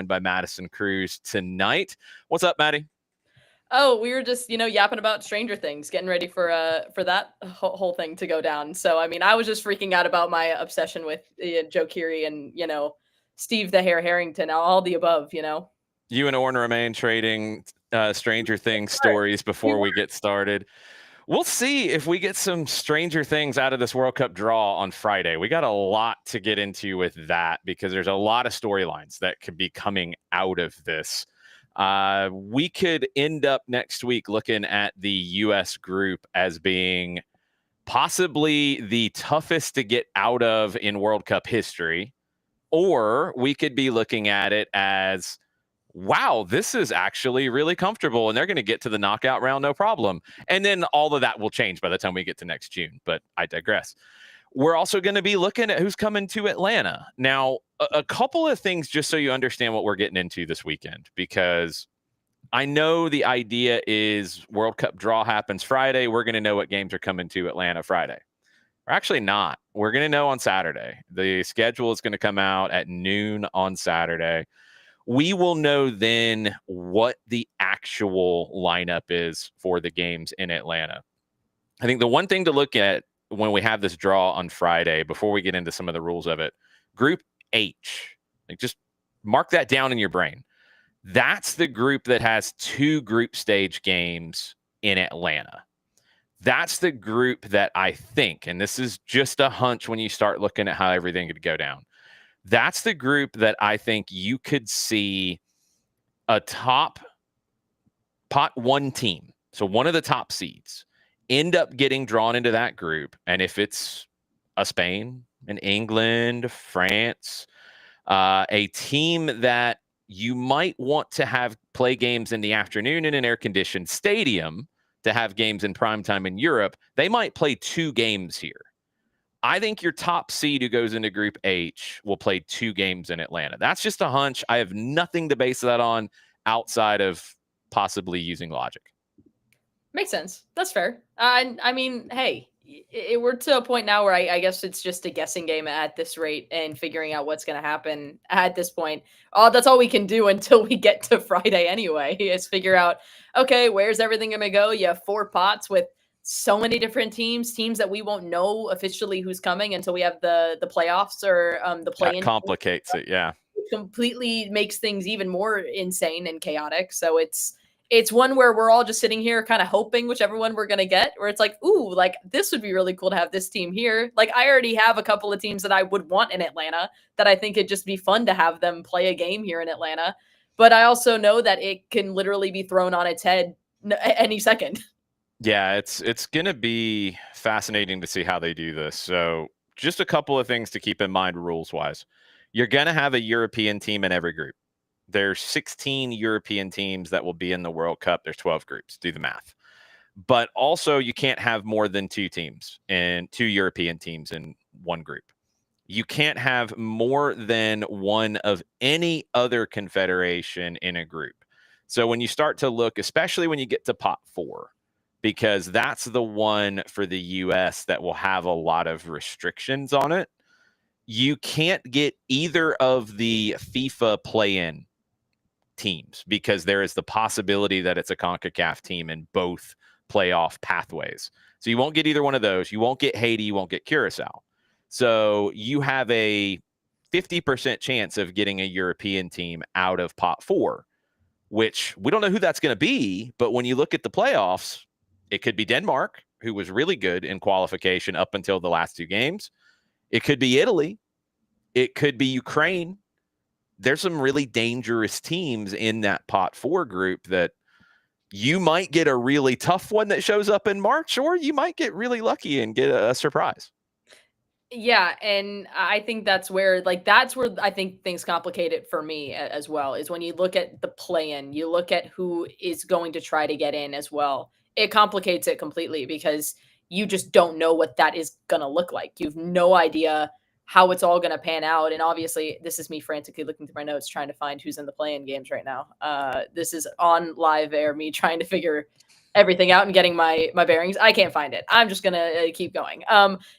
joined by Madison Crews tonight. What's up, Maddie? Oh, we were just, yapping about Stranger Things, getting ready for that whole thing to go down. So, I mean, I was just freaking out about my obsession with Joe Keery and, Steve the Hare Harrington, all the above. You and Orrin remain trading Stranger Things Sure. stories We before were. we get started. We'll see if we get some Stranger Things out of this World Cup draw on Friday. We got a lot to get into with that because there's a lot of storylines that could be coming out of this. We could end up next week looking at the U.S. group as being possibly the toughest to get out of in World Cup history, or we could be looking at it as, wow, this is actually really comfortable and they're going to get to the knockout round no problem. And then all of that will change by the time we get to next June, but I digress. We're also going to be looking at who's coming to Atlanta. Now, a couple of things just so you understand what we're getting into this weekend, because I know the idea is World Cup draw happens Friday. We're going to know what games are coming to Atlanta Friday. We're actually not. We're going to know on Saturday. The schedule is going to come out at noon on Saturday. We will know then what the actual lineup is for the games in Atlanta. I think the one thing to look at when we have this draw on Friday, before we get into some of the rules of it, Group H, like just mark that down in your brain. That's the group that has 2 group stage games in Atlanta. That's the group that I think, and this is just a hunch when you start looking at how everything could go down, that's the group that I think you could see a top pot 1 team, so one of the top seeds, end up getting drawn into that group. And if it's a Spain, an England, France, a team that you might want to have play games in the afternoon in an air-conditioned stadium to have games in primetime in Europe, they might play 2 games here. I think your top seed who goes into Group H will play 2 games in Atlanta. That's just a hunch. I have nothing to base that on outside of possibly using logic. Makes sense. That's fair. I mean, hey, we're to a point now where I guess it's just a guessing game at this rate and figuring out what's going to happen at this point. Oh, that's all we can do until we get to Friday anyway, is figure out, okay, where's everything going to go? You have 4 pots with so many different teams that we won't know officially who's coming until we have the playoffs or the That play-in. complicates it, yeah. It completely makes things even more insane and chaotic. So it's one where we're all just sitting here kind of hoping whichever one we're going to get, where it's like, ooh, like this would be really cool to have this team here. Like I already have a couple of teams that I would want in Atlanta that I think it'd just be fun to have them play a game here in Atlanta. But I also know that it can literally be thrown on its head any second. Yeah, it's going to be fascinating to see how they do this. So just a couple of things to keep in mind rules-wise. You're going to have a European team in every group. There's 16 European teams that will be in the World Cup. There's 12 groups. Do the math. But also, you can't have more than 2 teams and 2 European teams in one group. You can't have more than one of any other confederation in a group. So when you start to look, especially when you get to pot 4, because that's the one for the U.S. that will have a lot of restrictions on it, you can't get either of the FIFA play-in teams because there is the possibility that it's a CONCACAF team in both playoff pathways. So you won't get either one of those. You won't get Haiti. You won't get Curacao. So you have a 50% chance of getting a European team out of pot 4, which we don't know who that's going to be. But when you look at the playoffs, it could be Denmark, who was really good in qualification up until the last 2 games. It could be Italy. It could be Ukraine. There's some really dangerous teams in that pot 4 group that you might get a really tough one that shows up in March, or you might get really lucky and get a surprise. Yeah, and I think that's where I think things complicate it for me as well, is when you look at the play-in, you look at who is going to try to get in as well. It complicates it completely because you just don't know what that is going to look like. You've no idea how it's all going to pan out. And obviously, this is me frantically looking through my notes trying to find who's in the play-in games right now. This is on live air, me trying to figure everything out and getting my bearings. I can't find it. I'm just gonna keep going.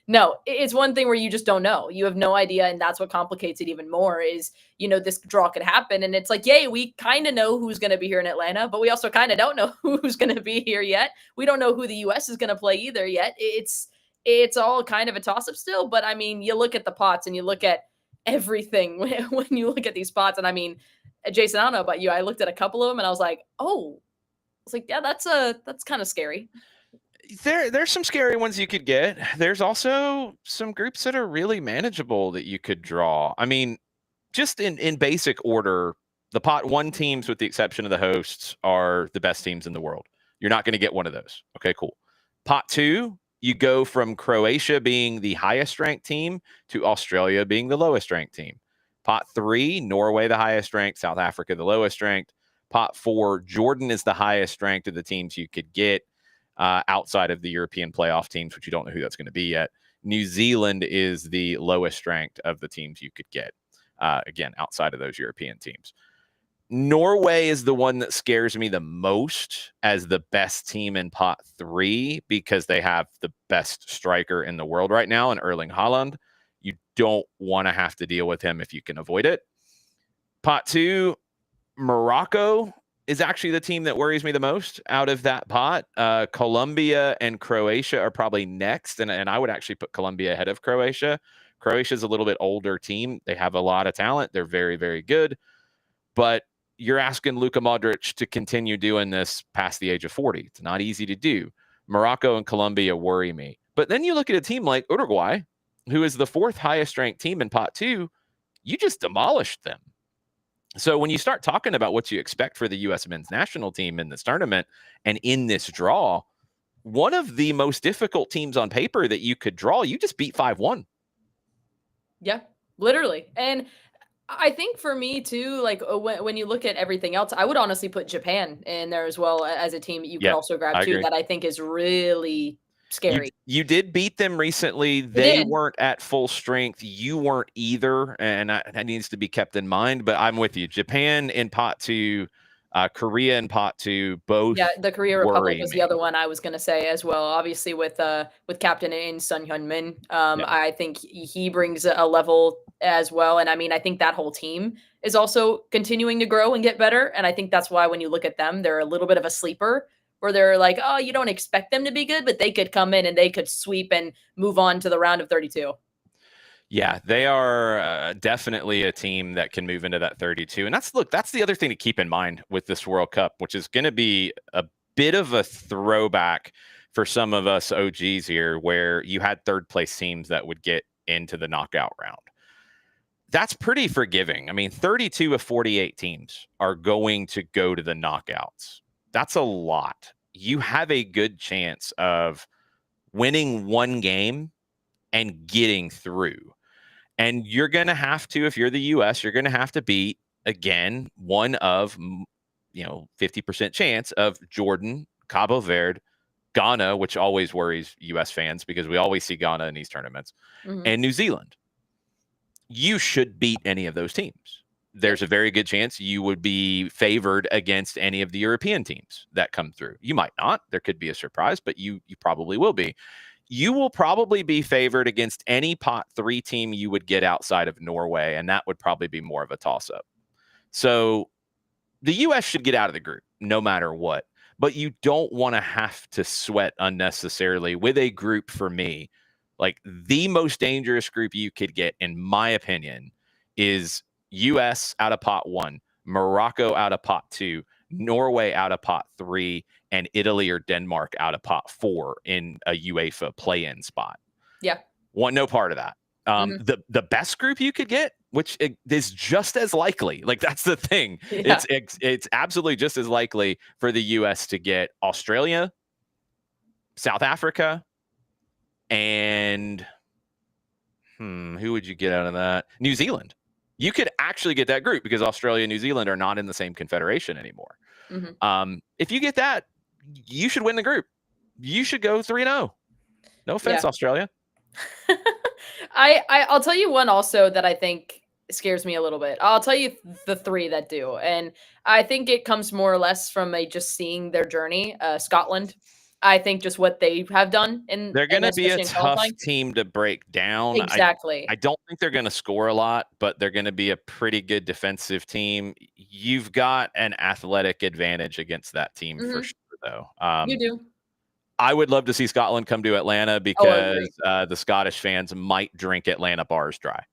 No, it's one thing where you just don't know. You have no idea, and that's what complicates it even more. Is this draw could happen, and it's like, yay, we kind of know who's gonna be here in Atlanta, but we also kind of don't know who's gonna be here yet. We don't know who the U.S. is gonna play either yet. It's all kind of a toss up still. But I mean, you look at the pots and you look at everything when you look at these pots, and I mean, Jason, I don't know about you. I looked at a couple of them and I was like, oh, it's like, yeah, that's kind of scary. There's some scary ones you could get. There's also some groups that are really manageable that you could draw. I mean, just in basic order, the pot one teams, with the exception of the hosts, are the best teams in the world. You're not going to get one of those. Okay, cool. Pot two, you go from Croatia being the highest ranked team to Australia being the lowest ranked team. Pot three, Norway the highest ranked, South Africa the lowest ranked. Pot four, Jordan is the highest ranked of the teams you could get outside of the European playoff teams, which you don't know who that's going to be yet. New Zealand is the lowest ranked of the teams you could get, again, outside of those European teams. Norway is the one that scares me the most as the best team in pot three because they have the best striker in the world right now in Erling Haaland. You don't want to have to deal with him if you can avoid it. Pot two, Morocco is actually the team that worries me the most out of that pot. Colombia and Croatia are probably next, and I would actually put Colombia ahead of Croatia. Croatia's a little bit older team. They have a lot of talent. They're very, very good. But you're asking Luka Modric to continue doing this past the age of 40. It's not easy to do. Morocco and Colombia worry me. But then you look at a team like Uruguay, who is the fourth highest ranked team in pot two. You just demolished them. So when you start talking about what you expect for the U.S. men's national team in this tournament and in this draw, one of the most difficult teams on paper that you could draw, you just beat 5-1. Yeah, literally. And I think for me too, like when you look at everything else, I would honestly put Japan in there as well as a team that you could also grab too, that I think is really scary. You did beat them recently. They weren't at full strength. You weren't either. And that needs to be kept in mind. But I'm with you. Japan in pot two, Korea in pot two, both. Yeah, the Korea Republic was the other one I was going to say as well. Obviously, with captain in Sun Hyun-min, I think he brings a level as well. And I mean, I think that whole team is also continuing to grow and get better. And I think that's why when you look at them, they're a little bit of a sleeper, where they're like, oh, you don't expect them to be good, but they could come in and they could sweep and move on to the round of 32. Yeah, they are definitely a team that can move into that 32. And that's the other thing to keep in mind with this World Cup, which is going to be a bit of a throwback for some of us OGs here, where you had third place teams that would get into the knockout round. That's pretty forgiving. I mean, 32 of 48 teams are going to go to the knockouts. That's a lot. You have a good chance of winning one game and getting through. And you're going to have to, if you're the U.S., you're going to have to beat, again, one of, 50% chance of Jordan, Cabo Verde, Ghana, which always worries U.S. fans because we always see Ghana in these tournaments, and New Zealand. You should beat any of those teams. There's a very good chance you would be favored against any of the European teams that come through. You might not. There could be a surprise, but you probably will be. You will probably be favored against any pot three team you would get outside of Norway, and that would probably be more of a toss-up. So the U.S. should get out of the group no matter what, but you don't want to have to sweat unnecessarily with a group. For me, like, the most dangerous group you could get, in my opinion, is U.S. out of pot one, Morocco out of pot two, Norway out of pot three, and Italy or Denmark out of pot four in a UEFA play-in spot. Yeah. Want no part of that. The best group you could get, which is just as likely, like, that's the thing. Yeah. It's absolutely just as likely for the U.S. to get Australia, South Africa, and who would you get out of that? New Zealand. You could actually get that group because Australia and New Zealand are not in the same confederation anymore. If you get that, you should win the group. You should go 3-0. No offense, Australia. I'll tell you one also that I think scares me a little bit. I'll tell you the three that do, and I think it comes more or less from a just seeing their journey. Scotland, I think just what they have done They're and gonna be a especially in tough qualifying. team to break down. I Exactly. don't think they're gonna score a lot, but they're gonna be a pretty good defensive team. You've got an athletic advantage against that team for Hmm. sure, though. You do. I would love to see Scotland come to Atlanta Oh, I agree. because the Scottish fans might drink Atlanta bars dry.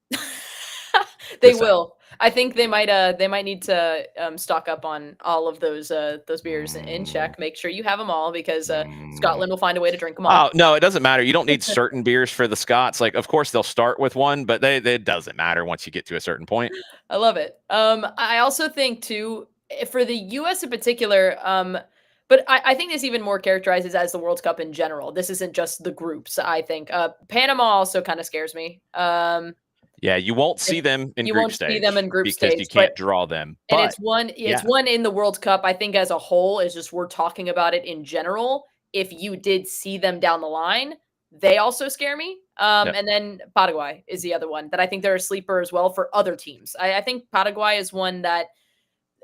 They Just saying. will. I think they might need to stock up on all of those beers in Mm, check. Make sure you have them all because mm. Scotland will find a way to drink them Oh all. no, it doesn't matter. You don't need certain beers for the Scots. Like, of course, they'll start with one, but it doesn't matter once you get to a certain point. I love it. I also think too for the U.S. in particular. But I think this even more characterizes as the World Cup in general. This isn't just the groups. I think Panama also kind of scares me. Yeah, you won't If see them in you group won't see them stage in group because you stage, but can't draw them. and But it's yeah, one in the World Cup, I think as a whole, is just we're talking about it in general. If you did see them down the line, they also scare me. yep. And then Paraguay is the other one that I think they're a sleeper as well for other teams. I think Paraguay is one that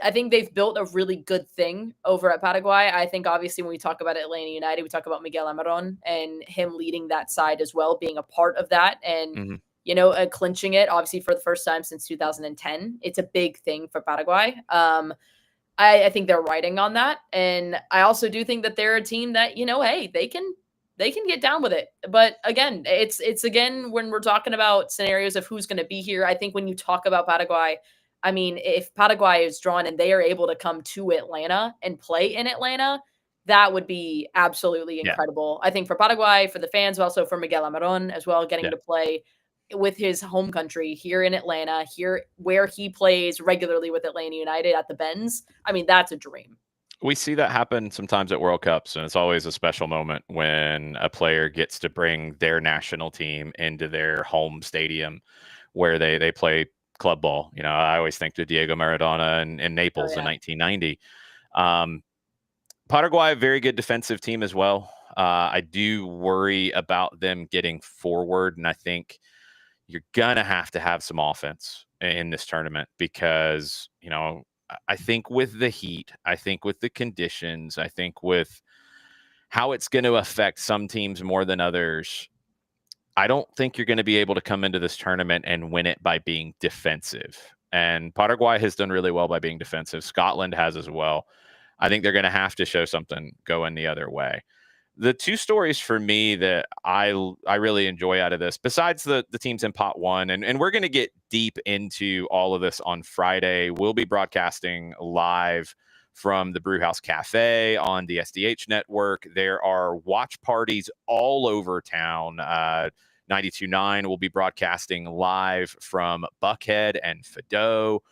I think they've built a really good thing over at Paraguay. I think obviously when we talk about Atlanta United, we talk about Miguel Amaron and him leading that side as well, being a part of that and Mhm. clinching it obviously for the first time since 2010. It's a big thing for Paraguay. I think they're riding on that, and I also do think that they're a team that hey, they can get down with it. But again, it's again when we're talking about scenarios of who's going to be here. I think when you talk about Paraguay, I mean, if Paraguay is drawn and they are able to come to Atlanta and play in Atlanta, that would be absolutely Yeah, incredible. I think for Paraguay, for the fans, but also for Miguel Amaron as well, getting yeah. to play with his home country here in Atlanta, here where he plays regularly with Atlanta United at the Benz. I mean, that's a dream. We see that happen sometimes at World Cups, and it's always a special moment when a player gets to bring their national team into their home stadium where they play club ball. I always think to Diego Maradona in Oh Naples in yeah. 1990. Um, Paraguay, a very good defensive team as well. I do worry about them getting forward, and I think you're gonna have to have some offense in this tournament because I think with the heat, I think with the conditions, I think with how it's going to affect some teams more than others. I don't think you're going to be able to come into this tournament and win it by being defensive. And Paraguay has done really well by being defensive. Scotland has as well. I think they're going to have to show something going the other way. The two stories for me that I really enjoy out of this, besides the teams in pot one, and we're going to get deep into all of this on Friday. We'll be broadcasting live from the Brewhouse Cafe on the SDH network. There are watch parties all over town. 92.9 will be broadcasting live from Buckhead and Fido.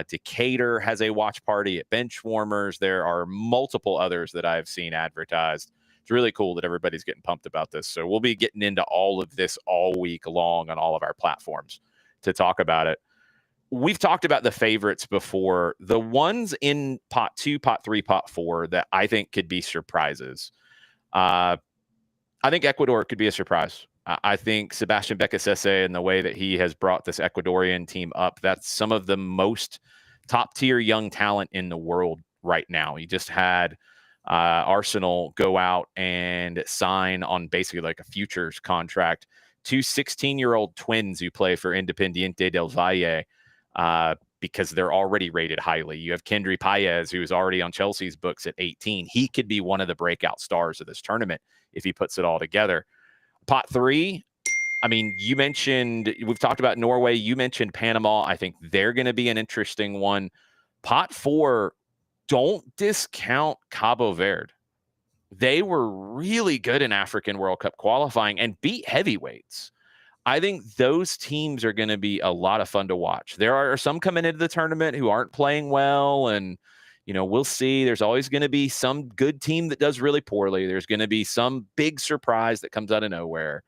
Decatur has a watch party at Benchwarmers. There are multiple others that I've seen advertised. It's really cool that everybody's getting pumped about this. So we'll be getting into all of this all week long on all of our platforms to talk about it. We've talked about the favorites before. The ones in pot two, pot three, pot four that I think could be surprises. I think Ecuador could be a surprise. I think Sebastian Becasese and the way that he has brought this Ecuadorian team up, that's some of the most top tier young talent in the world right now. He just had Arsenal go out and sign on basically like a futures contract two 16-year-old twins who play for Independiente del Valle because they're already rated highly. You have Kendry Paez, who is already on Chelsea's books at 18. He could be one of the breakout stars of this tournament if he puts it all together. Pot three, I mean, we've talked about Norway. You mentioned Panama. I think they're going to be an interesting one. Pot four, don't discount Cabo Verde. They were really good in African World Cup qualifying and beat heavyweights. I think those teams are going to be a lot of fun to watch. There are some coming into the tournament who aren't playing well, and we'll see. There's always going to be some good team that does really poorly. There's going to be some big surprise that comes out of nowhere.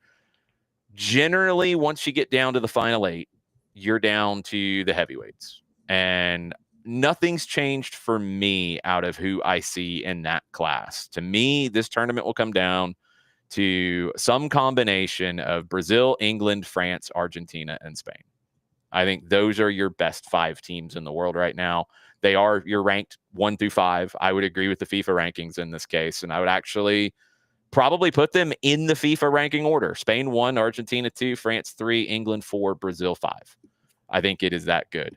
Generally, once you get down to the final eight, you're down to the heavyweights. And nothing's changed for me out of who I see in that class. To me, this tournament will come down to some combination of Brazil, England, France, Argentina, and Spain. I think those are your best 5 teams in the world right now. They are your ranked 1 through 5. I would agree with the FIFA rankings in this case, and I would actually probably put them in the FIFA ranking order. Spain 1, Argentina 2, France 3, England 4, Brazil 5. I think it is that good.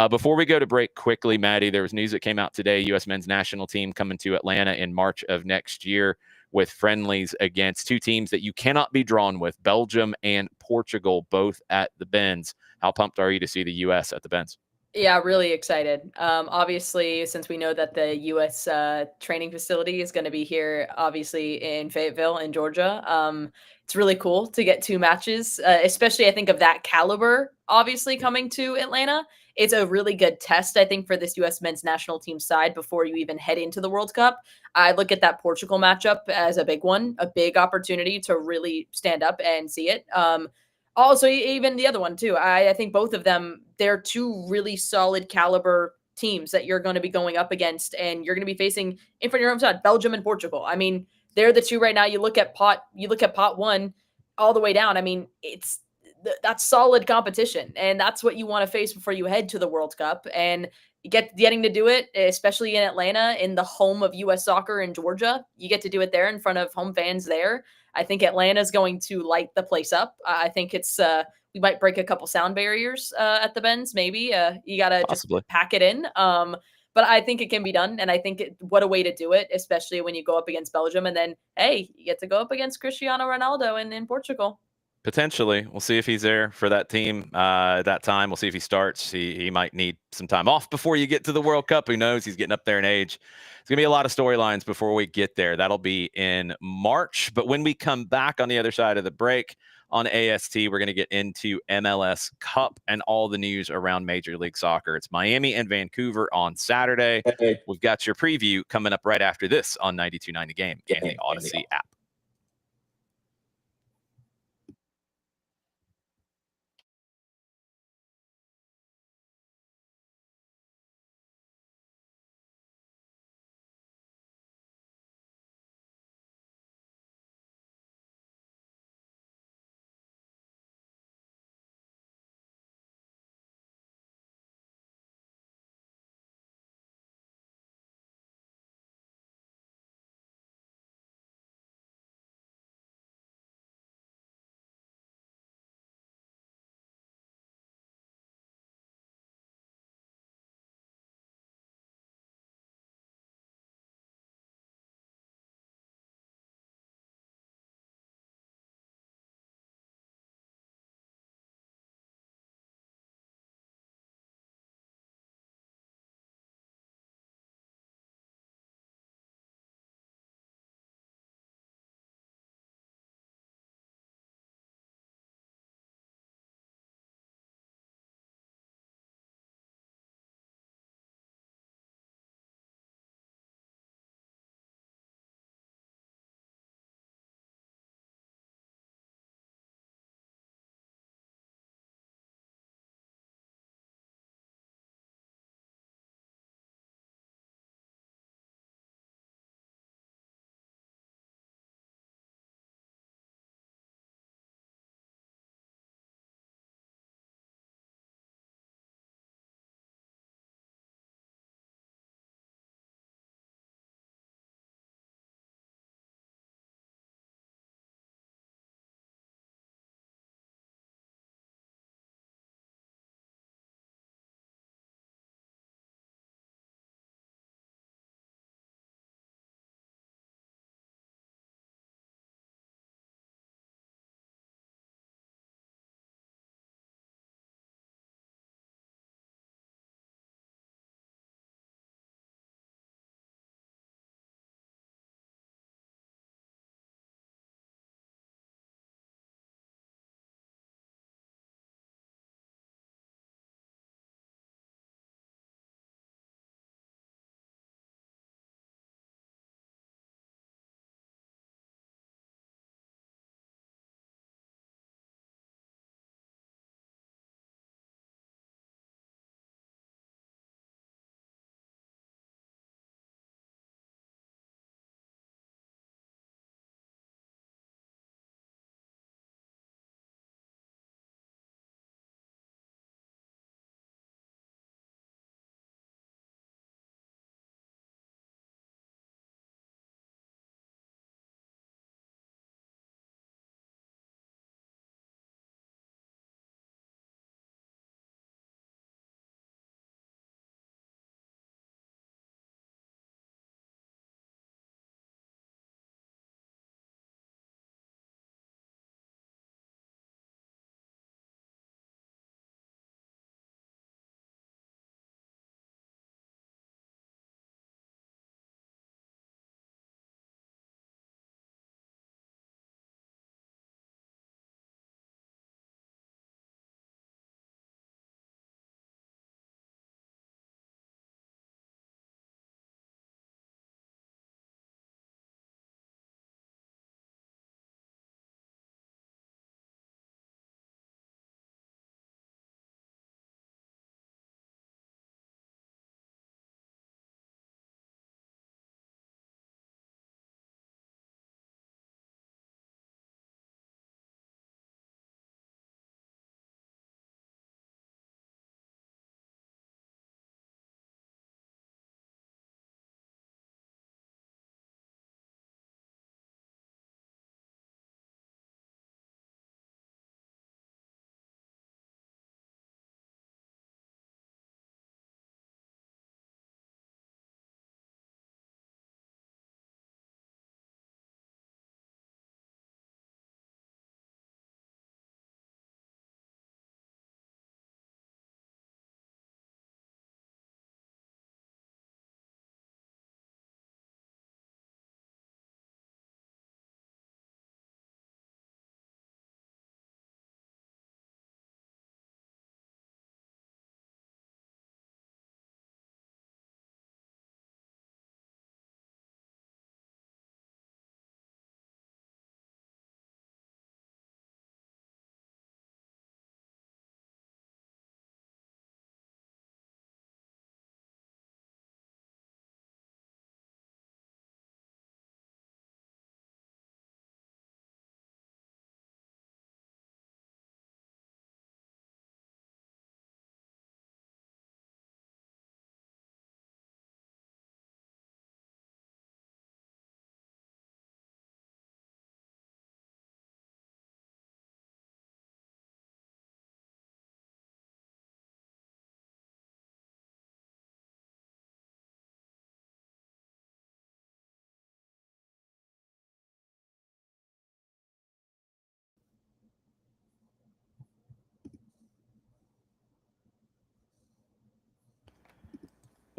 Before we go to break quickly, Maddie, there was news that came out today. U.S. men's national team coming to Atlanta in March of next year with friendlies against 2 teams that you cannot be drawn with, Belgium and Portugal, both at the Benz. How pumped are you to see the U.S. at the Benz? Yeah, really excited. Obviously, since we know that the U.S. Training facility is going to be here, obviously in Fayetteville, in Georgia, it's really cool to get 2 matches, especially I think of that caliber. Obviously, coming to Atlanta, it's a really good test, I think, for this U.S. men's national team side before you even head into the World Cup. I look at that Portugal matchup as a big one, a big opportunity to really stand up and see it. Also, even the other one too. I think both of them, they're 2 really solid caliber teams that you're going to be going up against, and you're going to be facing in front of your home side, Belgium and Portugal. I mean, they're the 2 right now. You look at pot one all the way down. I mean, that's solid competition, and that's what you want to face before you head to the World Cup. And getting to do it, especially in Atlanta, in the home of U.S. soccer in Georgia, you get to do it there in front of home fans there. I think Atlanta's going to light the place up. I think we might break a couple sound barriers at the Benz. Maybe you gotta just Possibly. pack it in. But I think it can be done, and I think what a way to do it, especially when you go up against Belgium, and then hey, you get to go up against Cristiano Ronaldo in Portugal. Potentially. We'll see if he's there for that team at that time. We'll see if he starts. He might need some time off before you get to the World Cup. Who knows? He's getting up there in age. It's going to be a lot of storylines before we get there. That'll be in March. But when we come back on the other side of the break on AST, we're going to get into MLS Cup and all the news around Major League Soccer. It's Miami and Vancouver on Saturday. We've got your preview coming up right after this on 92.9 The Game and the Odyssey app.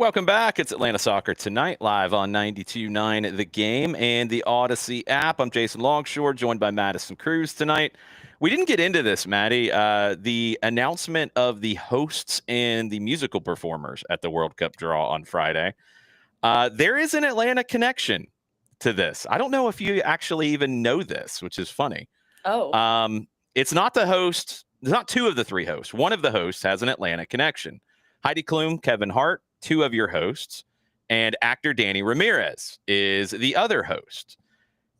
Welcome back. It's Atlanta Soccer Tonight, live on 92.9 The Game and the Odyssey app. I'm Jason Longshore, joined by Madison Crews tonight. We didn't get into this, Maddie. The announcement of the hosts and the musical performers at the World Cup draw on Friday. There is an Atlanta connection to this. I don't know if you actually even know this, which is funny. Oh. It's not the host. It's not two of the three hosts. One of the hosts has an Atlanta connection. Heidi Klum, Kevin Hart, two of your hosts, and actor Danny Ramirez is the other host.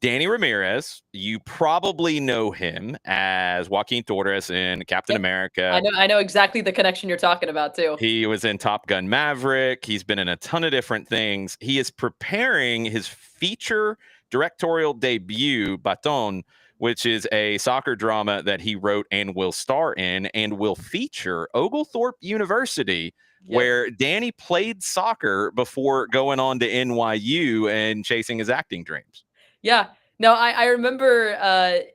Danny Ramirez, you probably know him as Joaquin Torres in Captain America. I know exactly the connection you're talking about too. He was in Top Gun Maverick. He's been in a ton of different things. He is preparing his feature directorial debut, Baton, which is a soccer drama that he wrote and will star in and will feature Oglethorpe University, where Danny played soccer before going on to NYU and chasing his acting dreams. Yeah. No, I remember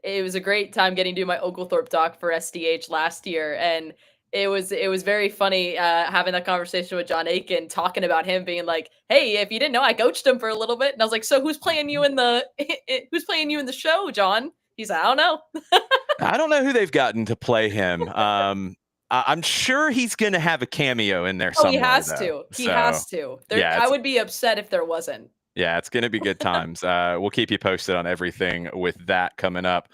it was a great time getting to do my Oglethorpe doc for SDH last year. And it was very funny having that conversation with John Aiken, talking about him being like, hey, if you didn't know, I coached him for a little bit. And I was like, so who's playing you in the show, John? He's like, I don't know. I don't know who they've gotten to play him. I'm sure he's going to have a cameo in there somewhere. He has though. to. He has to. I would be upset if there wasn't. Yeah, it's going to be good times. We'll keep you posted on everything with that coming up.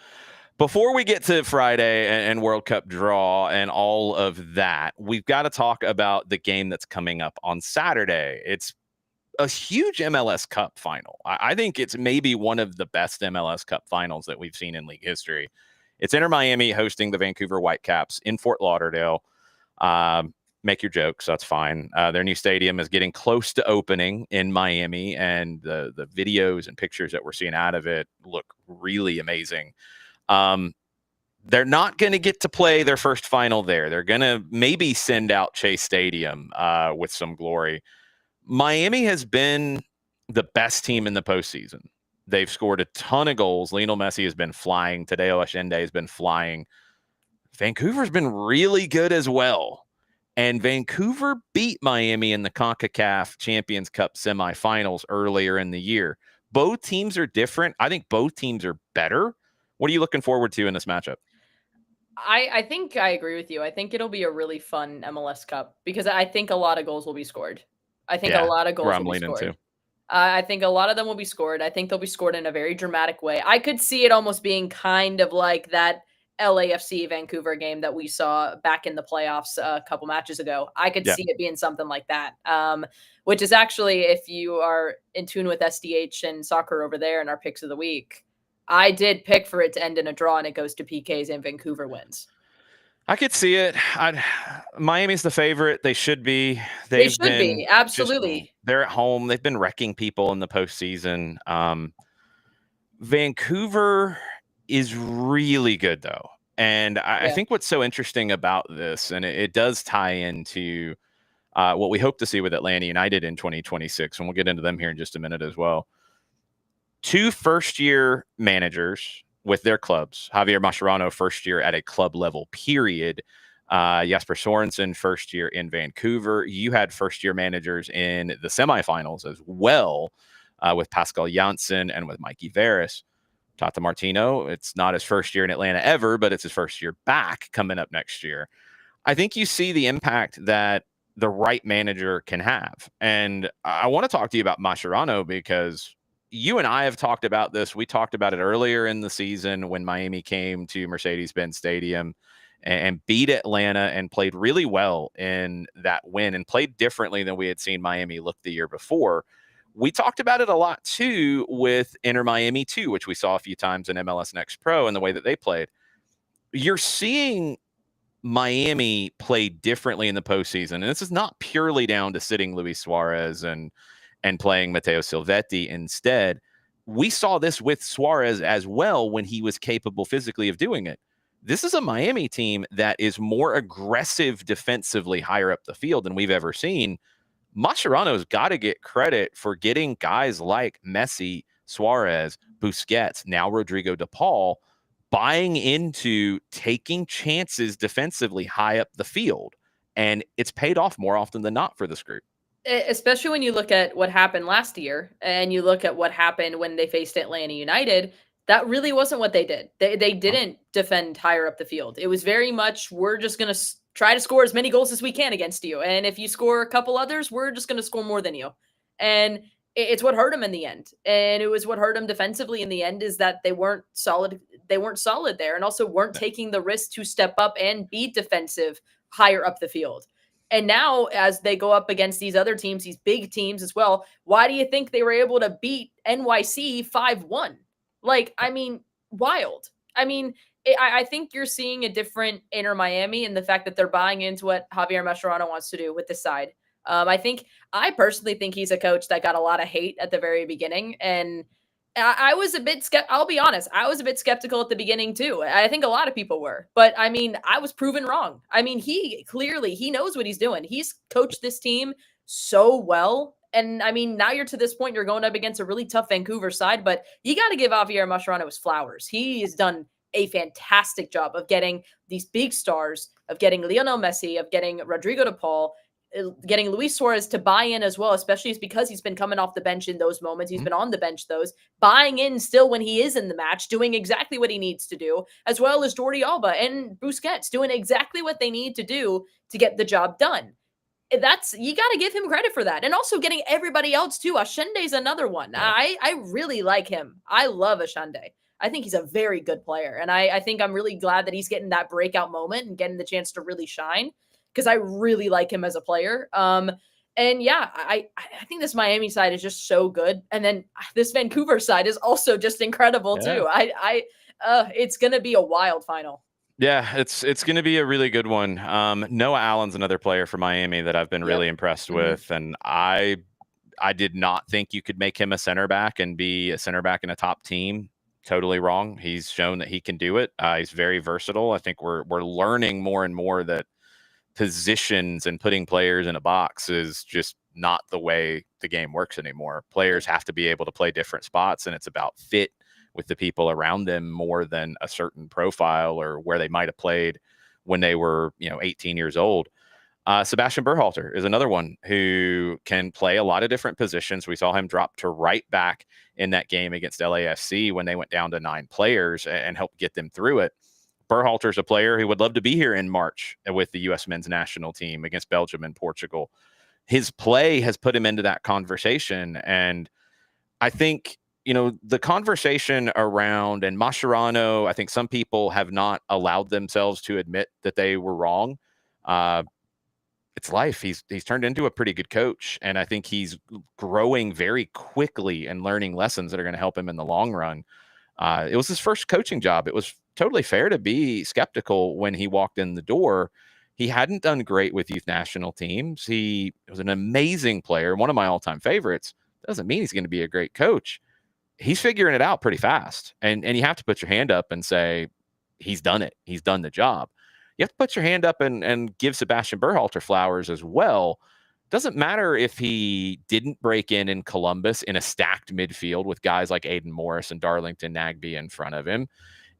Before we get to Friday and World Cup draw and all of that, we've got to talk about the game that's coming up on Saturday. It's a huge MLS Cup final. I think it's maybe one of the best MLS Cup finals that we've seen in league history. It's Inter Miami hosting the Vancouver Whitecaps in Fort Lauderdale. Make your jokes, that's fine. Their new stadium is getting close to opening in Miami, and the videos and pictures that we're seeing out of it look really amazing. They're not going to get to play their first final there. They're going to maybe send out Chase Stadium with some glory. Miami has been the best team in the postseason. They've scored a ton of goals. Lionel Messi has been flying. Tadeo Ashende has been flying. Vancouver's been really good as well. And Vancouver beat Miami in the CONCACAF Champions Cup semifinals earlier in the year. Both teams are different. I think both teams are better. What are you looking forward to in this matchup? I think I agree with you. I think it'll be a really fun MLS Cup because I think a lot of goals will be scored. I think a lot of goals will be scored. I think a lot of them will be scored. I think they'll be scored in a very dramatic way. I could see it almost being kind of like that LAFC Vancouver game that we saw back in the playoffs a couple matches ago. I could see it being something like that, which is actually, if you are in tune with SDH and soccer over there and our picks of the week, I did pick for it to end in a draw and it goes to PKs and Vancouver wins. I could see it. Miami's the favorite. They should be. They should be. Absolutely. They're at home. They've been wrecking people in the postseason. Vancouver is really good, though. And I think what's so interesting about this, and it does tie into what we hope to see with Atlanta United in 2026, and we'll get into them here in just a minute as well. Two first-year managers with their clubs. Javier Mascherano, first year at a club level, period. Jesper Sorensen, first year in Vancouver. You had first-year managers in the semifinals as well with Pascal Janssen and with Mikey Veras. Tata Martino, it's not his first year in Atlanta ever, but it's his first year back coming up next year. I think you see the impact that the right manager can have. And I want to talk to you about Mascherano because you and I have talked about this. We talked about it earlier in the season when Miami came to Mercedes-Benz Stadium and beat Atlanta and played really well in that win and played differently than we had seen Miami look the year before. We talked about it a lot, too, with Inter Miami 2, which we saw a few times in MLS Next Pro and the way that they played. You're seeing Miami play differently in the postseason. And this is not purely down to sitting Luis Suarez and playing Matteo Silvetti instead. We saw this with Suarez as well when he was capable physically of doing it. This is a Miami team that is more aggressive defensively higher up the field than we've ever seen. Mascherano's got to get credit for getting guys like Messi, Suarez, Busquets, now Rodrigo de Paul, buying into taking chances defensively high up the field. And it's paid off more often than not for this group. Especially when you look at what happened last year and you look at what happened when they faced Atlanta United, that really wasn't what they did. They didn't defend higher up the field. It was very much, we're just going to try to score as many goals as we can against you. And if you score a couple others, we're just going to score more than you. And it's what hurt them in the end. And it was what hurt them defensively in the end, is that they weren't solid. They weren't solid there, and also weren't taking the risk to step up and be defensive higher up the field. And now, as they go up against these other teams, these big teams as well, why do you think they were able to beat NYC 5-1? Like, I mean, wild. I mean, I think you're seeing a different Inter Miami in the fact that they're buying into what Javier Mascherano wants to do with this side. I personally think he's a coach that got a lot of hate at the very beginning. And I was a bit I'll be honest, I was a bit skeptical at the beginning too. I think a lot of people were. But I mean, I was proven wrong. I mean, he knows what he's doing. He's coached this team so well. And I mean, now you're to this point, you're going up against a really tough Vancouver side, but you got to give Javier Mascherano his flowers. He has done a fantastic job of getting these big stars, of getting Lionel Messi, of getting Rodrigo de Paul, getting Luis Suarez to buy in as well, especially because he's been coming off the bench in those moments. He's been on the bench buying in still when he is in the match, doing exactly what he needs to do, as well as Jordi Alba and Busquets doing exactly what they need to do to get the job done. You got to give him credit for that. And also getting everybody else too. Ashende's another one. Yeah. I really like him. I love Ashende. I think he's a very good player. And I think I'm really glad that he's getting that breakout moment and getting the chance to really shine, because I really like him as a player. And yeah, I think this Miami side is just so good. And then this Vancouver side is also just incredible too. It's going to be a wild final. Yeah, it's going to be a really good one. Noah Allen's another player for Miami that I've been really impressed with, and I did not think you could make him a center back and be a center back in a top team. Totally wrong. He's shown that he can do it. He's very versatile. I think we're learning more and more that positions and putting players in a box is just not the way the game works anymore. Players have to be able to play different spots, and it's about fit with the people around them more than a certain profile or where they might have played when they were, 18 years old. Sebastian Berhalter is another one who can play a lot of different positions. We saw him drop to right back in that game against LAFC when they went down to 9 players and helped get them through it. Berhalter's a player who would love to be here in March with the U.S. men's national team against Belgium and Portugal. His play has put him into that conversation. And I think, the conversation around, and Mascherano, I think some people have not allowed themselves to admit that they were wrong. It's life. He's turned into a pretty good coach, and I think he's growing very quickly and learning lessons that are going to help him in the long run. It was his first coaching job. It was totally fair to be skeptical when he walked in the door. He hadn't done great with youth national teams. He was an amazing player, one of my all-time favorites. Doesn't mean he's going to be a great coach. He's figuring it out pretty fast. And you have to put your hand up and say, he's done it. He's done the job. You have to put your hand up and give Sebastian Berhalter flowers as well. Doesn't matter if he didn't break in Columbus in a stacked midfield with guys like Aiden Morris and Darlington Nagbe in front of him.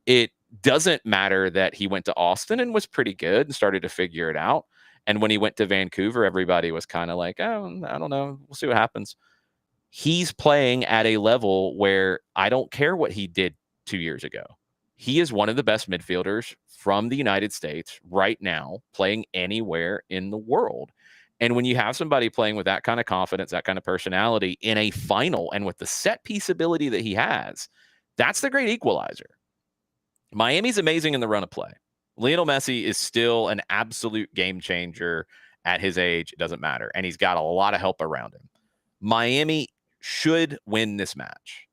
It doesn't matter that he went to Austin and was pretty good and started to figure it out. And when he went to Vancouver, everybody was kind of like, oh, I don't know. We'll see what happens. He's playing at a level where I don't care what he did 2 years ago. He is one of the best midfielders from the United States right now, playing anywhere in the world. And when you have somebody playing with that kind of confidence, that kind of personality in a final, and with the set piece ability that he has, that's the great equalizer. Miami's amazing in the run of play. Lionel Messi is still an absolute game changer at his age. It doesn't matter. And he's got a lot of help around him. Miami should win this match.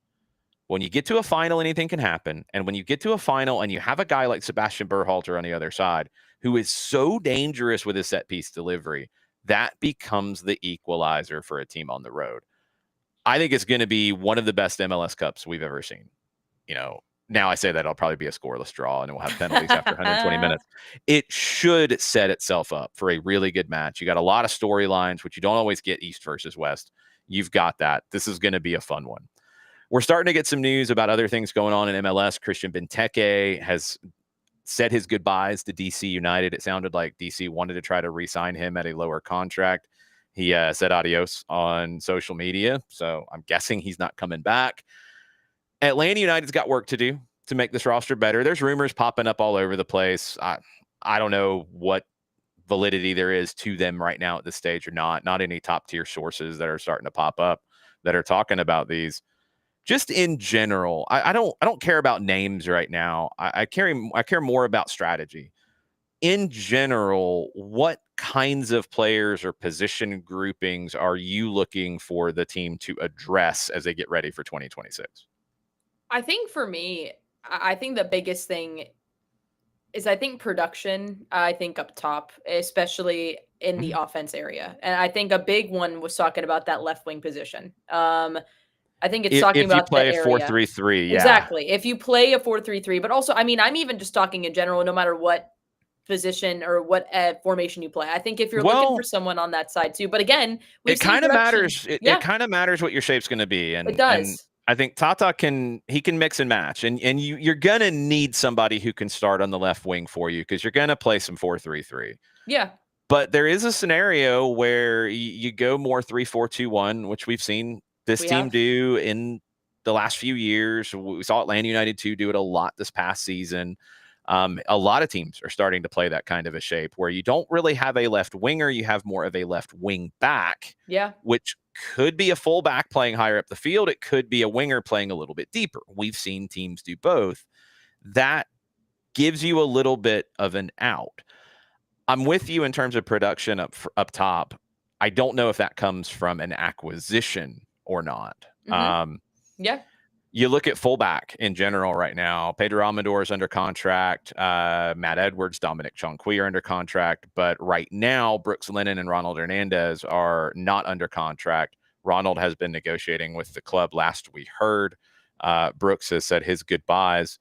When you get to a final, anything can happen. And when you get to a final and you have a guy like Sebastian Berhalter on the other side, who is so dangerous with his set piece delivery, that becomes the equalizer for a team on the road. I think it's going to be one of the best MLS Cups we've ever seen. Now I say that it'll probably be a scoreless draw and we'll have penalties after 120 minutes. It should set itself up for a really good match. You got a lot of storylines, which you don't always get East versus West. You've got that. This is going to be a fun one. We're starting to get some news about other things going on in MLS. Christian Benteke has said his goodbyes to DC United. It sounded like DC wanted to try to re-sign him at a lower contract. He said adios on social media, so I'm guessing he's not coming back. Atlanta United's got work to do to make this roster better. There's rumors popping up all over the place. I don't know what validity there is to them right now at this stage or not. Not any top tier sources that are starting to pop up that are talking about these. Just in general, I don't care about names right now. I care more about strategy. In general, what kinds of players or position groupings are you looking for the team to address as they get ready for 2026? I think for me, I think the biggest thing is I think production, I think up top, especially in the Mhm. offense area. And I think a big one was talking about that left wing position. I think it's talking If you about the play area. 4-3-3, yeah. Exactly. If you play a 4-3-3, but also, I mean, I'm even just talking in general, no matter what position or what formation you play. I think if you're looking for Well, someone on that side too, but again, we've it seen kind of production. matters. It Yeah, kind of matters what your shape's going to be, it and does. I think Tata can mix and match, and you're going to need somebody who can start on the left wing for you because you're going to play some 4-3-3. Yeah, But there is a scenario where you go more 3-4-2-1, which we've seen this we team have. do in the last few years. We saw Atlanta United 2 do it a lot this past season. A lot of teams are starting to play that kind of a shape where you don't really have a left winger, you have more of a left wing back, Yeah, which could be a fullback playing higher up the field. It could be a winger playing a little bit deeper. We've seen teams do both. That gives you a little bit of an out. I'm with you in terms of production up top. I don't know if that comes from an acquisition or not. hmm, yeah, You look at fullback in general right now. Pedro Almodovar is under contract. Matt Edwards, Dominic Chonqui are under contract. But right now, Brooks Lennon and Ronald Hernandez are not under contract. Ronald has been negotiating with the club last we heard. Brooks has said his goodbyes.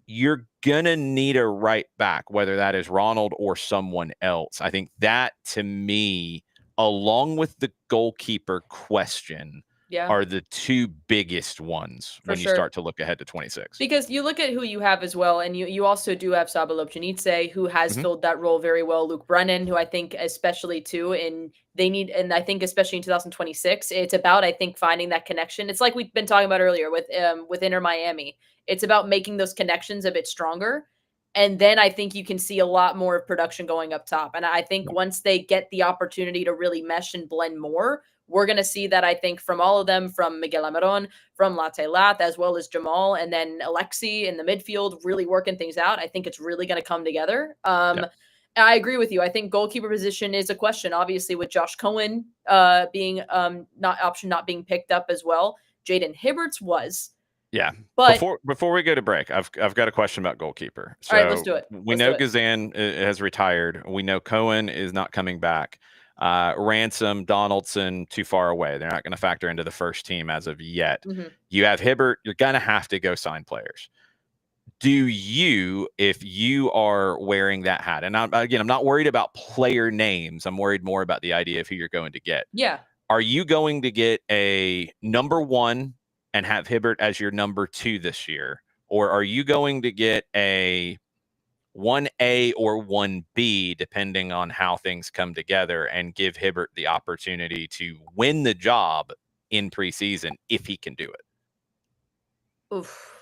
You're going to need a right back, whether that is Ronald or someone else. I think that, to me, along with the goalkeeper question, yeah, are the two biggest ones for when you sure. start to look ahead to 26. Because you look at who you have as well, and you also do have Saba Lobjanidze, who has Mhm. filled that role very well. Luke Brennan, who I think especially too, and they need, and I think especially in 2026, it's about I think finding that connection. It's like we've been talking about earlier with Inter Miami. It's about making those connections a bit stronger, and then I think you can see a lot more of production going up top. And I think Yeah. once they get the opportunity to really mesh and blend more, we're going to see that I think from all of them, from Miguel Amaron, from Latte Lath, as well as Jamal, and then Alexi in the midfield, really working things out. I think it's really going to come together. Yeah. I agree with you. I think goalkeeper position is a question, obviously, with Josh Cohen being not being picked up as well. Jaden Hibbert's was, Yeah. but Before we go to break, I've got a question about goalkeeper. all right, let's So do it. we Let's do know it. Gazan has retired. We know Cohen is not coming back. Ransom, Donaldson, too far away. They're not going to factor into the first team as of yet. Mhm. You have Hibbert. You're going to have to go sign players. Do you, if you are wearing that hat, and I'm not worried about player names. I'm worried more about the idea of who you're going to get. Yeah. Are you going to get a number one and have Hibbert as your number two this year? Or are you going to get a 1A or 1B, depending on how things come together, and give Hibbert the opportunity to win the job in preseason if he can do it? Oof.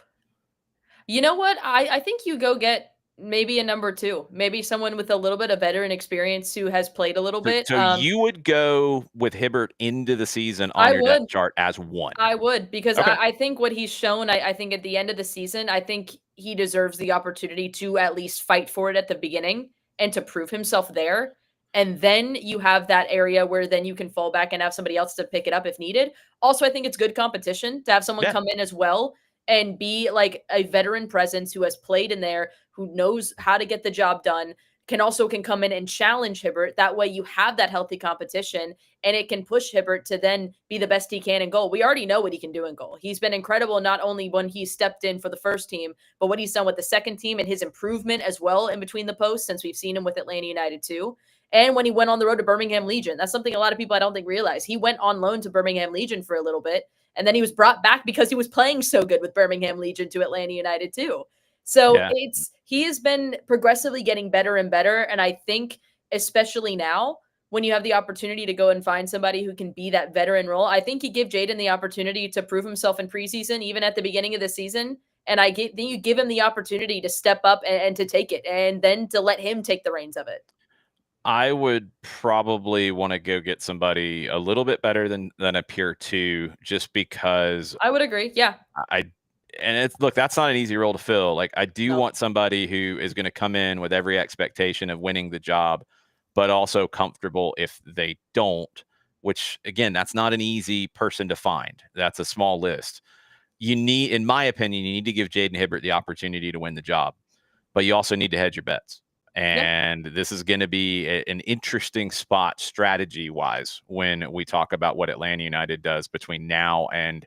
You know what? I think you go get maybe a number two, maybe someone with a little bit of veteran experience who has played a little So, bit. so you would go with Hibbert into the season on I your would. depth chart as one. I would because Okay. I think what he's shown, I think at the end of the season, I think he deserves the opportunity to at least fight for it at the beginning and to prove himself there. And then you have that area where then you can fall back and have somebody else to pick it up if needed. Also, I think it's good competition to have someone Yeah. come in as well and be like a veteran presence who has played in there, who knows how to get the job done, can come in and challenge Hibbert. That way you have that healthy competition and it can push Hibbert to then be the best he can in goal. We already know what he can do in goal. He's been incredible not only when he stepped in for the first team, but what he's done with the second team and his improvement as well in between the posts since we've seen him with Atlanta United too. And when he went on the road to Birmingham Legion, that's something a lot of people I don't think realize. He went on loan to Birmingham Legion for a little bit, and then he was brought back because he was playing so good with Birmingham Legion to Atlanta United too. So Yeah. he has been progressively getting better and better. And I think, especially now, when you have the opportunity to go and find somebody who can be that veteran role. I think you give Jaden the opportunity to prove himself in preseason, even at the beginning of the season. And then you give him the opportunity to step up and to take it, and then to let him take the reins of it. I would probably want to go get somebody a little bit better than a pure two, just because I would agree. Yeah. I and it's look, that's not an easy role to fill. Like I do No. want somebody who is going to come in with every expectation of winning the job, but also comfortable if they don't, which again, that's not an easy person to find. That's a small list. You need, in my opinion, you need to give Jaden Hibbert the opportunity to win the job, but you also need to hedge your bets. Yeah. And this is going to be an interesting spot strategy wise when we talk about what Atlanta United does between now and,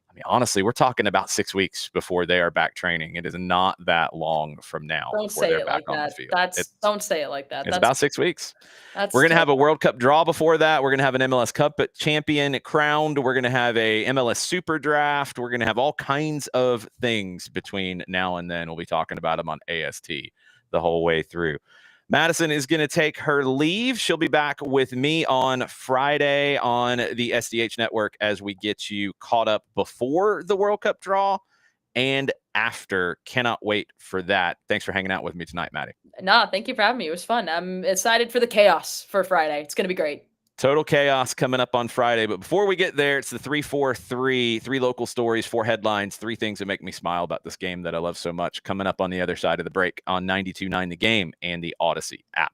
I mean, honestly, we're talking about 6 weeks before they are back training. It is not that long from now Don't before say they're it back like on the that. field. That's don't say it like that. It's about 6 weeks. We're That's going to have a terrible. World Cup draw before that. We're going to have an MLS Cup champion crowned. We're going to have a MLS Super Draft. We're going to have all kinds of things between now and then. We'll be talking about them on AST the whole way through. Madison is going to take her leave. She'll be back with me on Friday on the SDH network as we get you caught up before the World Cup draw and after. Cannot wait for that. Thanks for hanging out with me tonight, Maddie. Nah, thank you for having me. It was fun. I'm excited for the chaos for Friday. It's gonna be great. Total chaos coming up on Friday. But before we get there, it's the 3-4-3, three local stories, four headlines, three things that make me smile about this game that I love so much. Coming up on the other side of the break on 92.9 The Game and the Odyssey app.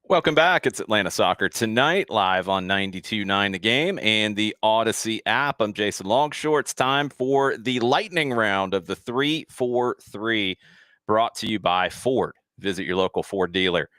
Welcome back. It's Atlanta Soccer Tonight, live on 92.9 The Game and the Odyssey app. I'm Jason Longshore. It's time for the lightning round of the 3-4-3, brought to you by Ford. Visit your local Ford dealer.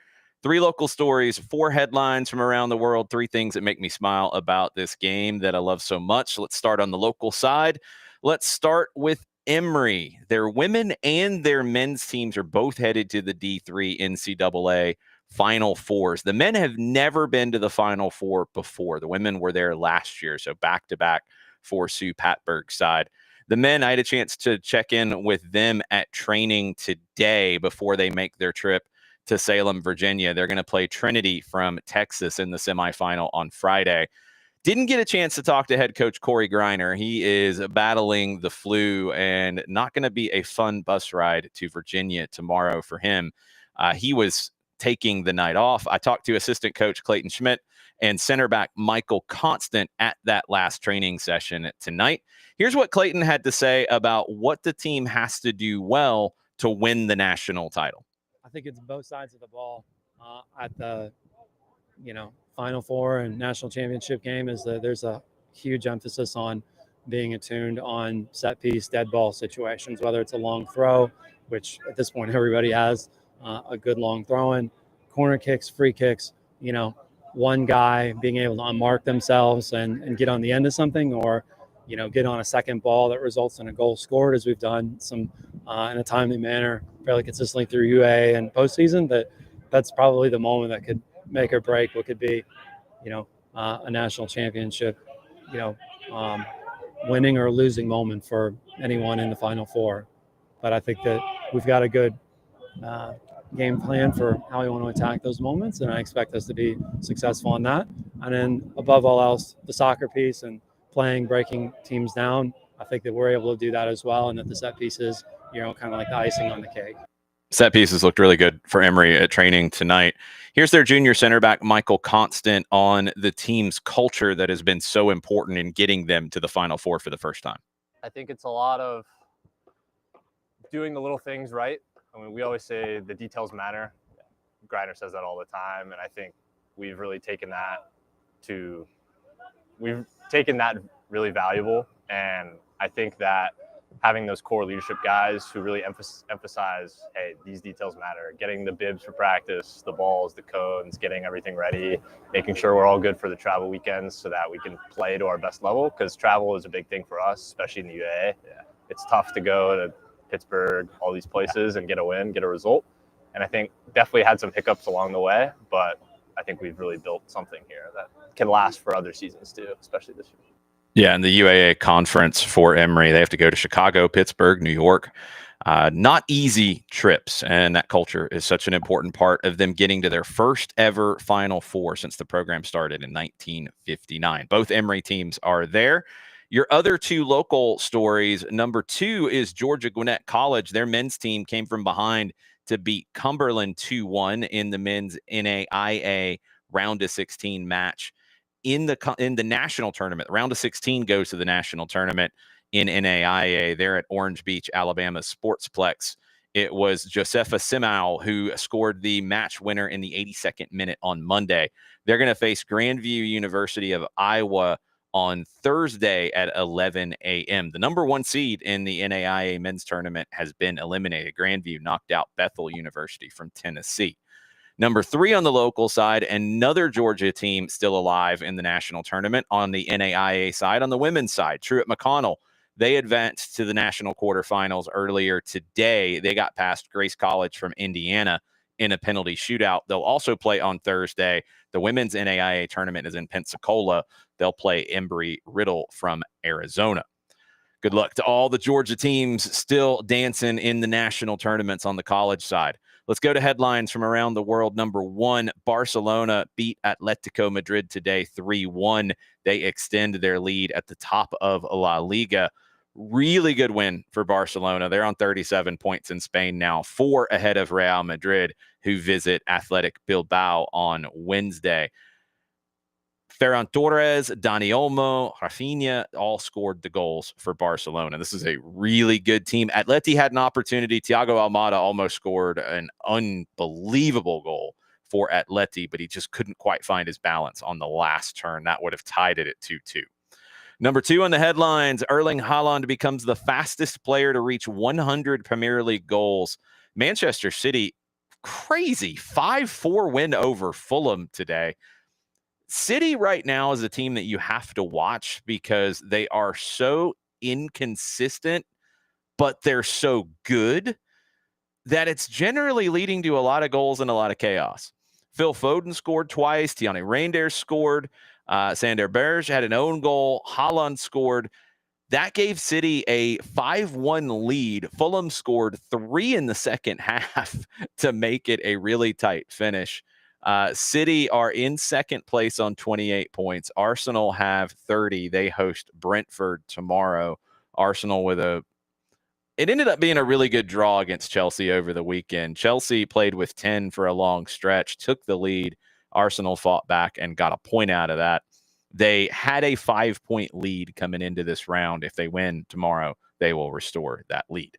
3 local stories, 4 headlines from around the world, 3 things that make me smile about this game that I love so much. Let's start on the local side. Let's start with Emory. Their women and their men's teams are both headed to the D3 NCAA Final Fours. The men have never been to the Final Four before. The women were there last year, so back-to-back for Sue Patberg's side. The men, I had a chance to check in with them at training today before they make their trip to Salem, Virginia. They're going to play Trinity from Texas in the semifinal on Friday. Didn't get a chance to talk to head coach Corey Griner. He is battling the flu and not going to be a fun bus ride to Virginia tomorrow for him. He was taking the night off. I talked to assistant coach Clayton Schmidt and center back Michael Constant at that last training session tonight. Here's what Clayton had to say about what the team has to do well to win the national title. I think it's both sides of the ball at the, Final Four and national championship game is that there's a huge emphasis on being attuned on set piece, dead ball situations, whether it's a long throw, which at this point everybody has a good long throw in, corner kicks, free kicks, one guy being able to unmark themselves and get on the end of something, or, get on a second ball that results in a goal scored, as we've done some in a timely manner fairly consistently through UA and postseason. That's probably the moment that could make or break what could be, a national championship, winning or losing moment for anyone in the Final Four. But I think that we've got a good game plan for how we want to attack those moments, and I expect us to be successful on that. And then above all else, the soccer piece and breaking teams down, I think that we're able to do that as well, and that the set pieces, kind of like the icing on the cake. Set pieces looked really good for Emory at training tonight. Here's their junior center back, Michael Constant, on the team's culture that has been so important in getting them to the Final Four for the first time. I think it's a lot of doing the little things right. I mean, we always say the details matter. Griner says that all the time, and I think we've really taken that really valuable. And I think that having those core leadership guys who really emphasize, hey, these details matter, getting the bibs for practice, the balls, the cones, getting everything ready, making sure we're all good for the travel weekends so that we can play to our best level, because travel is a big thing for us, especially in the UAA. Yeah. It's tough to go to Pittsburgh, all these places, and get a win, get a result. And I think definitely had some hiccups along the way, but I think we've really built something here that can last for other seasons too, especially this year. Yeah, and the UAA conference for Emory, they have to go to Chicago, Pittsburgh, New York. Not easy trips, and that culture is such an important part of them getting to their first ever Final Four since the program started in 1959. Both Emory teams are there. Your other 2 local stories, number 2 is Georgia Gwinnett College. Their men's team came from behind to beat Cumberland 2-1 in the men's NAIA round of 16 match. In the national tournament, round of 16 goes to the national tournament in NAIA. They're at Orange Beach, Alabama Sportsplex. It was Josefa Simao who scored the match winner in the 82nd minute on Monday. They're going to face Grandview University of Iowa on Thursday at 11 a.m. The number 1 seed in the NAIA men's tournament has been eliminated. Grandview knocked out Bethel University from Tennessee. Number 3 on the local side, another Georgia team still alive in the national tournament on the NAIA side. On the women's side, Truett McConnell, they advanced to the national quarterfinals earlier today. They got past Grace College from Indiana in a penalty shootout. They'll also play on Thursday. The women's NAIA tournament is in Pensacola. They'll play Embry-Riddle from Arizona. Good luck to all the Georgia teams still dancing in the national tournaments on the college side. Let's go to headlines from around the world. Number 1, Barcelona beat Atletico Madrid today 3-1. They extend their lead at the top of La Liga. Really good win for Barcelona. They're on 37 points in Spain now, 4 ahead of Real Madrid, who visit Athletic Bilbao on Wednesday. Ferran Torres, Dani Olmo, Rafinha all scored the goals for Barcelona. This is a really good team. Atleti had an opportunity. Thiago Almada almost scored an unbelievable goal for Atleti, but he just couldn't quite find his balance on the last turn. That would have tied it at 2-2. Number 2 on the headlines, Erling Haaland becomes the fastest player to reach 100 Premier League goals. Manchester City, crazy 5-4 win over Fulham today. City right now is a team that you have to watch because they are so inconsistent, but they're so good that it's generally leading to a lot of goals and a lot of chaos. Phil Foden scored twice. Tiana Reinders scored. Sander Berge had an own goal. Haaland scored. That gave City a 5-1 lead. Fulham scored 3 in the second half to make it a really tight finish. City are in second place on 28 points. Arsenal have 30. They host Brentford tomorrow. Arsenal with it ended up being a really good draw against Chelsea over the weekend. Chelsea played with 10 for a long stretch, took the lead. Arsenal fought back and got a point out of that. They had a 5-point lead coming into this round. If they win tomorrow, they will restore that lead.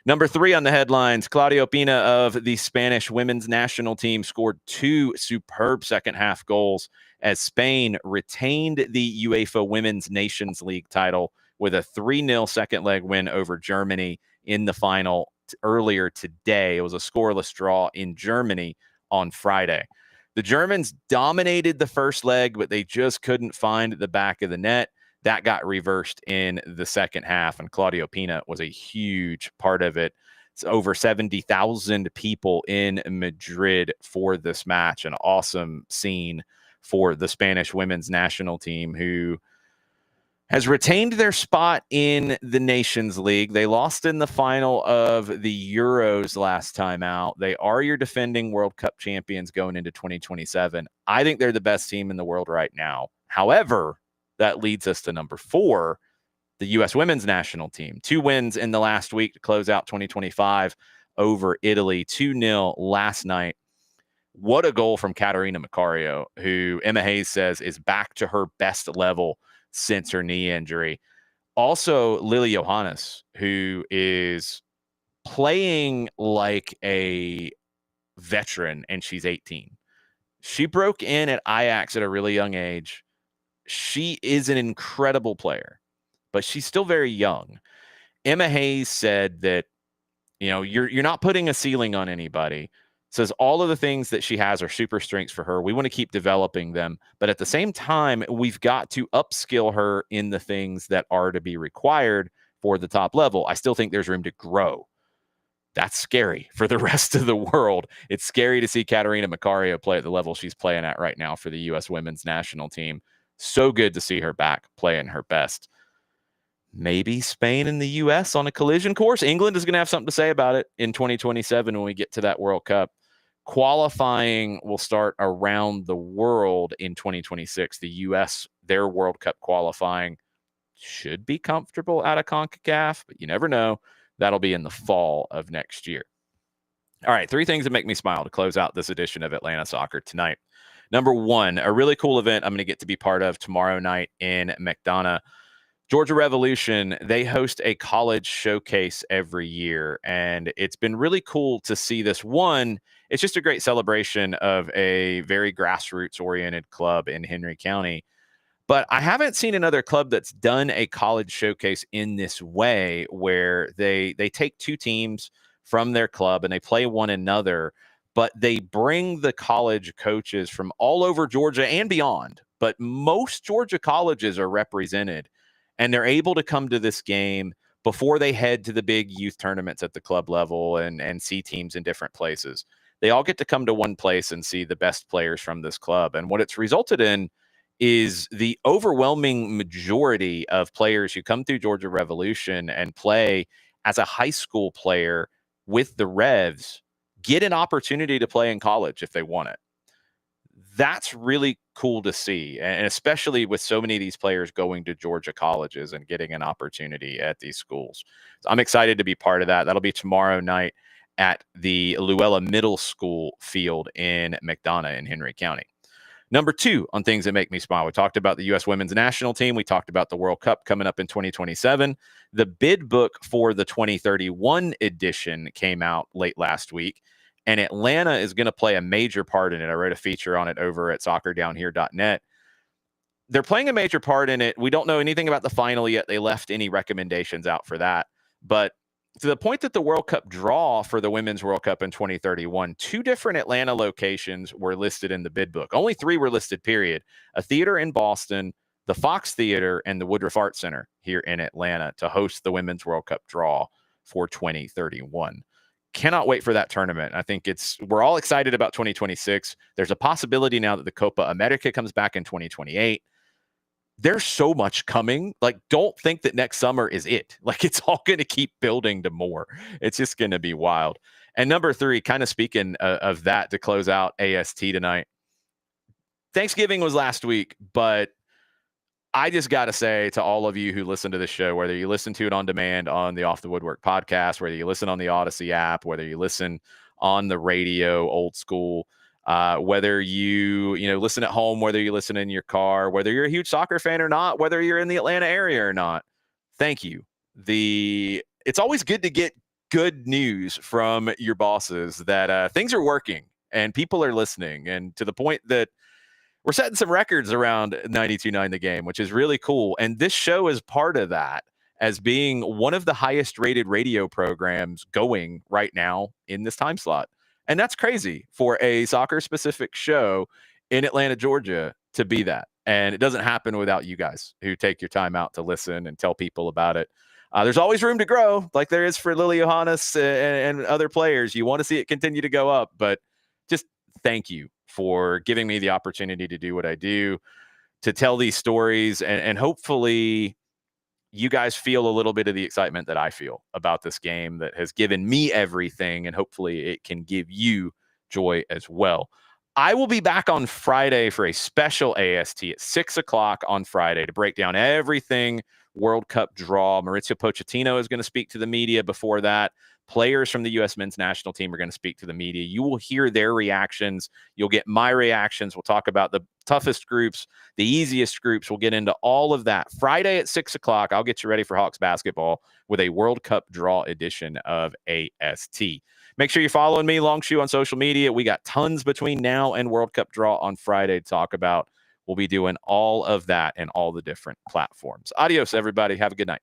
Number 3 on the headlines, Claudio Pina of the Spanish women's national team scored 2 superb second half goals as Spain retained the UEFA Women's Nations League title with a 3-0 second leg win over Germany in the final earlier today. It was a scoreless draw in Germany on Friday. The Germans dominated the first leg, but they just couldn't find the back of the net. That got reversed in the second half, and Claudio Pina was a huge part of it. It's over 70,000 people in Madrid for this match. An awesome scene for the Spanish women's national team, who has retained their spot in the Nations League. They lost in the final of the Euros last time out. They are your defending World Cup champions going into 2027. I think they're the best team in the world right now. However, that leads us to number 4, the U.S. women's national team. 2 wins in the last week to close out 2025 over Italy. 2-0 last night. What a goal from Catarina Macario, who Emma Hayes says is back to her best level since her knee injury. Also, Lily Johannes, who is playing like a veteran, and she's 18. She broke in at Ajax at a really young age. She is an incredible player, but she's still very young. Emma Hayes said that, you're not putting a ceiling on anybody. Says all of the things that she has are super strengths for her. We want to keep developing them. But at the same time, we've got to upskill her in the things that are to be required for the top level. I still think there's room to grow. That's scary for the rest of the world. It's scary to see Catarina Macario play at the level she's playing at right now for the U.S. women's national team. So good to see her back playing her best. Maybe Spain and the U.S. on a collision course. England is going to have something to say about it in 2027 when we get to that World Cup. Qualifying will start around the world in 2026. The U.S., their World Cup qualifying should be comfortable out of CONCACAF, but you never know. That'll be in the fall of next year. All right, 3 things that make me smile to close out this edition of Atlanta Soccer tonight. Number 1, a really cool event I'm going to get to be part of tomorrow night in McDonough. Georgia Revolution, they host a college showcase every year, and it's been really cool to see this. One, it's just a great celebration of a very grassroots-oriented club in Henry County. But I haven't seen another club that's done a college showcase in this way, where they take 2 teams from their club and they play one another, but they bring the college coaches from all over Georgia and beyond. But most Georgia colleges are represented, and they're able to come to this game before they head to the big youth tournaments at the club level and see teams in different places. They all get to come to one place and see the best players from this club. And what it's resulted in is the overwhelming majority of players who come through Georgia Revolution and play as a high school player with the Revs get an opportunity to play in college if they want it. That's really cool to see, and especially with so many of these players going to Georgia colleges and getting an opportunity at these schools. So I'm excited to be part of that. That'll be tomorrow night at the Luella Middle School field in McDonough in Henry County. Number 2 on things that make me smile. We talked about the U.S. women's national team. We talked about the World Cup coming up in 2027. The bid book for the 2031 edition came out late last week. And Atlanta is going to play a major part in it. I wrote a feature on it over at soccerdownhere.net. They're playing a major part in it. We don't know anything about the final yet. They left any recommendations out for that. But to the point that the World Cup draw for the Women's World Cup in 2031, 2 different Atlanta locations were listed in the bid book. Only 3 were listed, period. A theater in Boston, the Fox Theater, and the Woodruff Art Center here in Atlanta to host the Women's World Cup draw for 2031. Cannot wait for that tournament. I think we're all excited about 2026. There's a possibility now that the Copa America comes back in 2028. There's so much coming. Like, don't think that next summer is it. Like, it's all going to keep building to more. It's just going to be wild. And number 3, kind of speaking of that to close out AST tonight. Thanksgiving was last week, but I just got to say to all of you who listen to this show, whether you listen to it on demand on the Off the Woodwork podcast, whether you listen on the Odyssey app, whether you listen on the radio, old school, whether you listen at home, whether you listen in your car, whether you're a huge soccer fan or not, whether you're in the Atlanta area or not, thank you. It's always good to get good news from your bosses that things are working and people are listening, and to the point that we're setting some records around 92.9 The Game, which is really cool. And this show is part of that, as being one of the highest rated radio programs going right now in this time slot. And that's crazy for a soccer specific show in Atlanta, Georgia to be that. And it doesn't happen without you guys who take your time out to listen and tell people about it. There's always room to grow, like there is for Lily Johannes and other players. You want to see it continue to go up, but just thank you for giving me the opportunity to do what I do, to tell these stories, and hopefully you guys feel a little bit of the excitement that I feel about this game that has given me everything, and hopefully it can give you joy as well. I will be back on Friday for a special AST at 6:00 on Friday to break down everything World Cup draw. Maurizio Pochettino is going to speak to the media before that. Players from the U.S. men's national team are going to speak to the media. You will hear their reactions. You'll get my reactions. We'll talk about the toughest groups, the easiest groups. We'll get into all of that. Friday at 6:00, I'll get you ready for Hawks basketball with a World Cup draw edition of AST. Make sure you're following me, Longshoe, on social media. We got tons between now and World Cup draw on Friday to talk about. We'll be doing all of that in all the different platforms. Adios, everybody. Have a good night.